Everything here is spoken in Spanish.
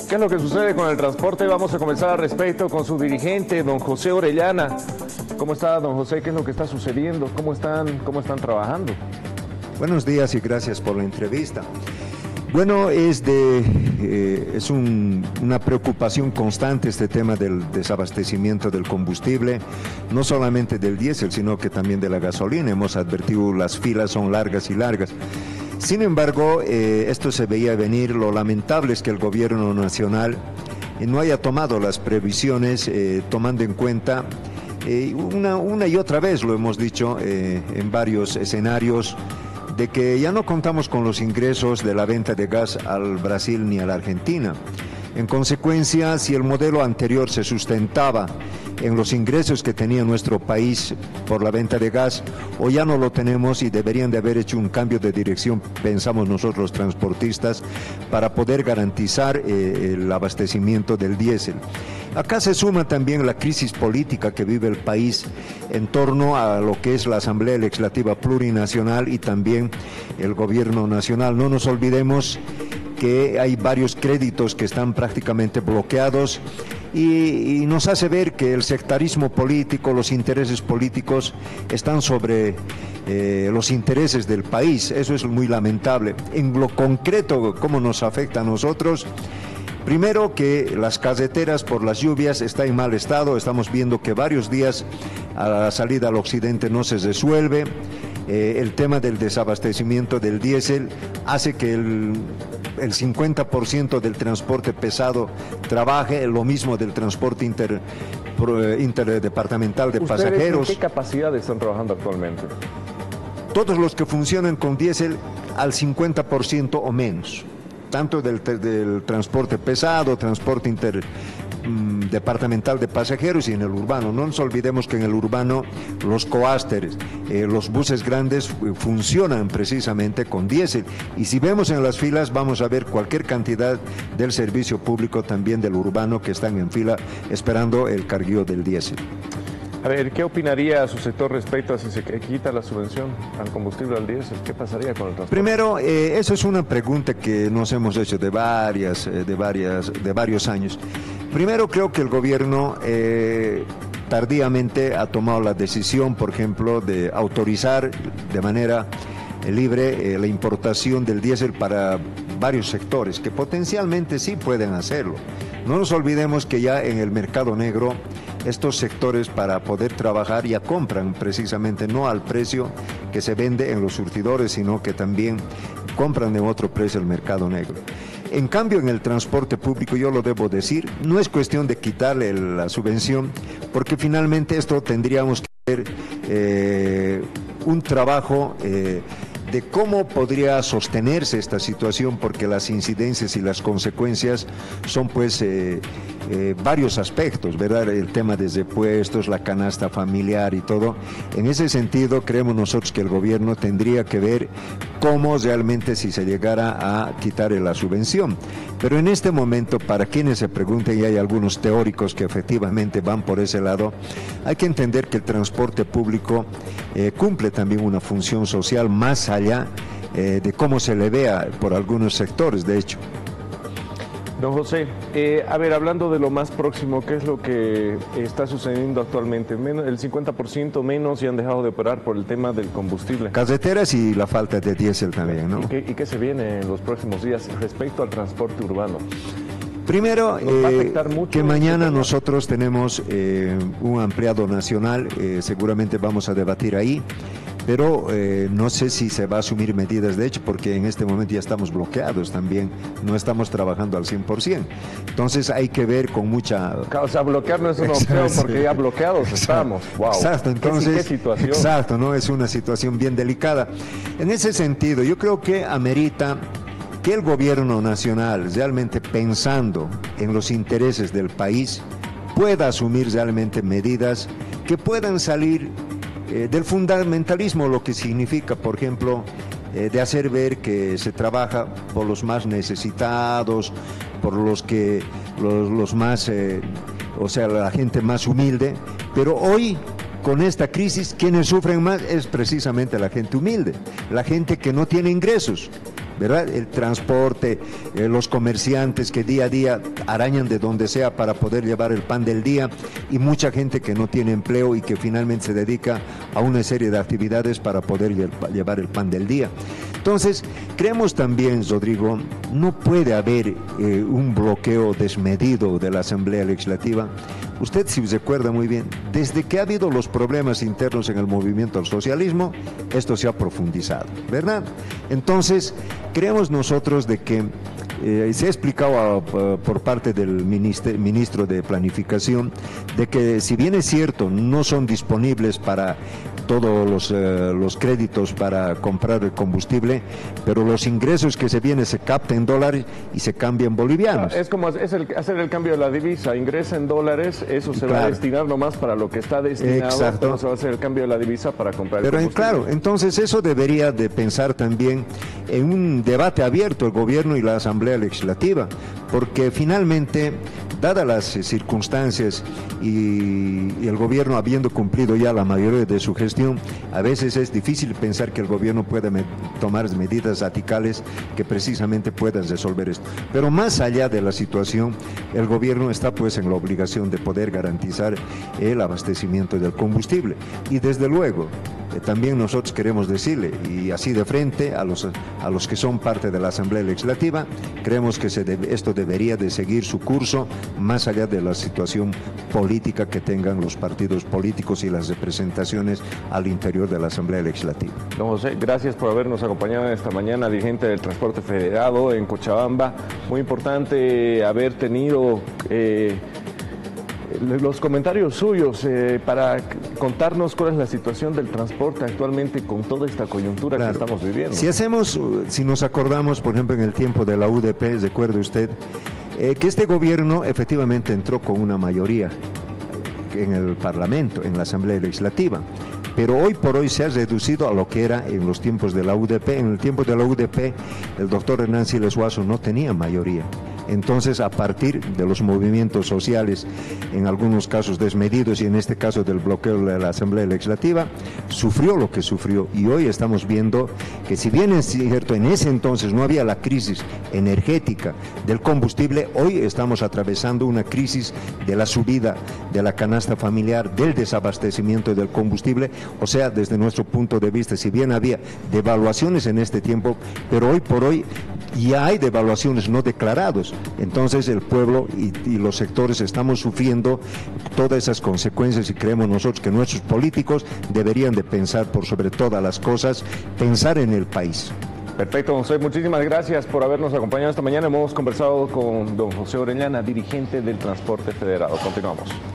¿Qué es lo que sucede con el transporte? Vamos a comenzar al respecto con su dirigente, don José Orellana. ¿Cómo está, don José? ¿Qué es lo que está sucediendo? ¿Cómo están trabajando? Buenos días y gracias por la entrevista. Bueno, una preocupación constante este tema del desabastecimiento del combustible, no solamente del diésel, sino que también de la gasolina. Hemos advertido, las filas son largas y largas. Sin embargo, esto se veía venir. Lo lamentable es que el gobierno nacional no haya tomado las previsiones, tomando en cuenta, una y otra vez lo hemos dicho en varios escenarios, de que ya no contamos con los ingresos de la venta de gas al Brasil ni a la Argentina. En consecuencia, si el modelo anterior se sustentaba en los ingresos que tenía nuestro país por la venta de gas, hoy ya no lo tenemos y deberían de haber hecho un cambio de dirección, pensamos nosotros los transportistas, para poder garantizar el abastecimiento del diésel. Acá se suma también la crisis política que vive el país en torno a lo que es la Asamblea Legislativa Plurinacional y también el Gobierno Nacional. No nos olvidemos que hay varios créditos que están prácticamente bloqueados y nos hace ver que el sectarismo político, los intereses políticos están sobre los intereses del país. Eso es muy lamentable. En lo concreto, ¿cómo nos afecta a nosotros? Primero, que las carreteras por las lluvias están en mal estado. Estamos viendo que varios días a la salida al occidente no se resuelve. El tema del desabastecimiento del diésel hace que el 50% del transporte pesado trabaje, lo mismo del transporte interdepartamental de pasajeros. ¿En qué capacidad están trabajando actualmente? Todos los que funcionan con diésel al 50% o menos, tanto del transporte pesado, transporte interdepartamental de pasajeros y en el urbano. No nos olvidemos que en el urbano los coásteres, los buses grandes funcionan precisamente con diésel, y si vemos en las filas vamos a ver cualquier cantidad del servicio público también del urbano que están en fila esperando el carguío del diésel. A ver, ¿qué opinaría su sector respecto a si se quita la subvención al combustible, al diésel? ¿Qué pasaría con el transporte? Primero, eso es una pregunta que nos hemos hecho de varios años. Primero, creo que el gobierno tardíamente ha tomado la decisión, por ejemplo, de autorizar de manera libre la importación del diésel para varios sectores que potencialmente sí pueden hacerlo. No nos olvidemos que ya en el mercado negro estos sectores, para poder trabajar, ya compran precisamente no al precio que se vende en los surtidores, sino que también compran de otro precio el mercado negro. En cambio, en el transporte público, yo lo debo decir, no es cuestión de quitarle la subvención, porque finalmente esto tendríamos que hacer un trabajo de cómo podría sostenerse esta situación, porque las incidencias y las consecuencias son pues varios aspectos, ¿verdad? El tema desde puestos, la canasta familiar y todo. En ese sentido, creemos nosotros que el gobierno tendría que ver cómo realmente si se llegara a quitar la subvención. Pero en este momento, para quienes se pregunten, y hay algunos teóricos que efectivamente van por ese lado, hay que entender que el transporte público cumple también una función social más allá de cómo se le vea por algunos sectores, de hecho. Don José, a ver, hablando de lo más próximo, ¿qué es lo que está sucediendo actualmente? El 50% menos y han dejado de operar por el tema del combustible. Carreteras y la falta de diésel también, ¿no? ¿Y qué se viene en los próximos días respecto al transporte urbano? Primero, que mañana nosotros tenemos un ampliado nacional, seguramente vamos a debatir ahí, pero no sé si se va a asumir medidas, de hecho, porque en este momento ya estamos bloqueados también, no estamos trabajando al 100%. Entonces hay que ver con mucha... O sea, bloquear no es una opción porque ya bloqueados estamos. Wow. Exacto, entonces... ¿Qué situación? Exacto, ¿no? Es una situación bien delicada. En ese sentido, yo creo que amerita que el gobierno nacional, realmente pensando en los intereses del país, pueda asumir realmente medidas que puedan salir del fundamentalismo, lo que significa, por ejemplo, de hacer ver que se trabaja por los más necesitados, por los más, o sea, la gente más humilde, pero hoy, con esta crisis, quienes sufren más es precisamente la gente humilde, la gente que no tiene ingresos. ¿verdad? El transporte, los comerciantes que día a día arañan de donde sea para poder llevar el pan del día, y mucha gente que no tiene empleo y que finalmente se dedica a una serie de actividades para poder llevar el pan del día. Entonces, creemos también, Rodrigo, no puede haber un bloqueo desmedido de la Asamblea Legislativa. Usted, si se acuerda muy bien, desde que ha habido los problemas internos en el movimiento al socialismo, esto se ha profundizado, ¿verdad? Entonces, creemos nosotros de que se ha explicado por parte del ministro de Planificación de que, si bien es cierto, no son disponibles para todos los créditos para comprar el combustible, pero los ingresos que se vienen se captan en dólares y se cambian bolivianos. Es como hacer el cambio de la divisa, ingresa en dólares, eso se va a destinar nomás para lo que está destinado. Exacto. Pero se va a hacer el cambio de la divisa para comprar el combustible. Claro, entonces eso debería de pensar también en un debate abierto el gobierno y la Asamblea Legislativa, porque finalmente, dadas las circunstancias y el gobierno habiendo cumplido ya la mayoría de su gestión, a veces es difícil pensar que el gobierno pueda tomar medidas radicales que precisamente puedan resolver esto. Pero más allá de la situación, el gobierno está pues en la obligación de poder garantizar el abastecimiento del combustible. Y desde luego, también nosotros queremos decirle, y así de frente, a los que son parte de la Asamblea Legislativa, creemos que esto debería de seguir su curso más allá de la situación política que tengan los partidos políticos y las representaciones al interior de la Asamblea Legislativa. Don José, gracias por habernos acompañado esta mañana, dirigente del Transporte Federado en Cochabamba. Muy importante haber tenido los comentarios suyos para contarnos cuál es la situación del transporte actualmente con toda esta coyuntura que estamos viviendo. Si nos acordamos, por ejemplo, en el tiempo de la UDP, recuerde usted que este gobierno efectivamente entró con una mayoría en el Parlamento, en la Asamblea Legislativa, pero hoy por hoy se ha reducido a lo que era en los tiempos de la UDP. En el tiempo de la UDP, el doctor Hernán Siles Suazo no tenía mayoría. Entonces, a partir de los movimientos sociales, en algunos casos desmedidos y en este caso del bloqueo de la Asamblea Legislativa, sufrió lo que sufrió. Y hoy estamos viendo que, si bien es cierto, en ese entonces no había la crisis energética del combustible, hoy estamos atravesando una crisis de la subida de la canasta familiar, del desabastecimiento del combustible. O sea, desde nuestro punto de vista, si bien había devaluaciones en este tiempo, pero hoy por hoy ya hay devaluaciones no declaradas. Entonces el pueblo y los sectores estamos sufriendo todas esas consecuencias, y creemos nosotros que nuestros políticos deberían de pensar, por sobre todas las cosas, pensar en el país. Perfecto, don José, muchísimas gracias por habernos acompañado esta mañana. Hemos conversado con don José Orellana, dirigente del Transporte Federado. Continuamos.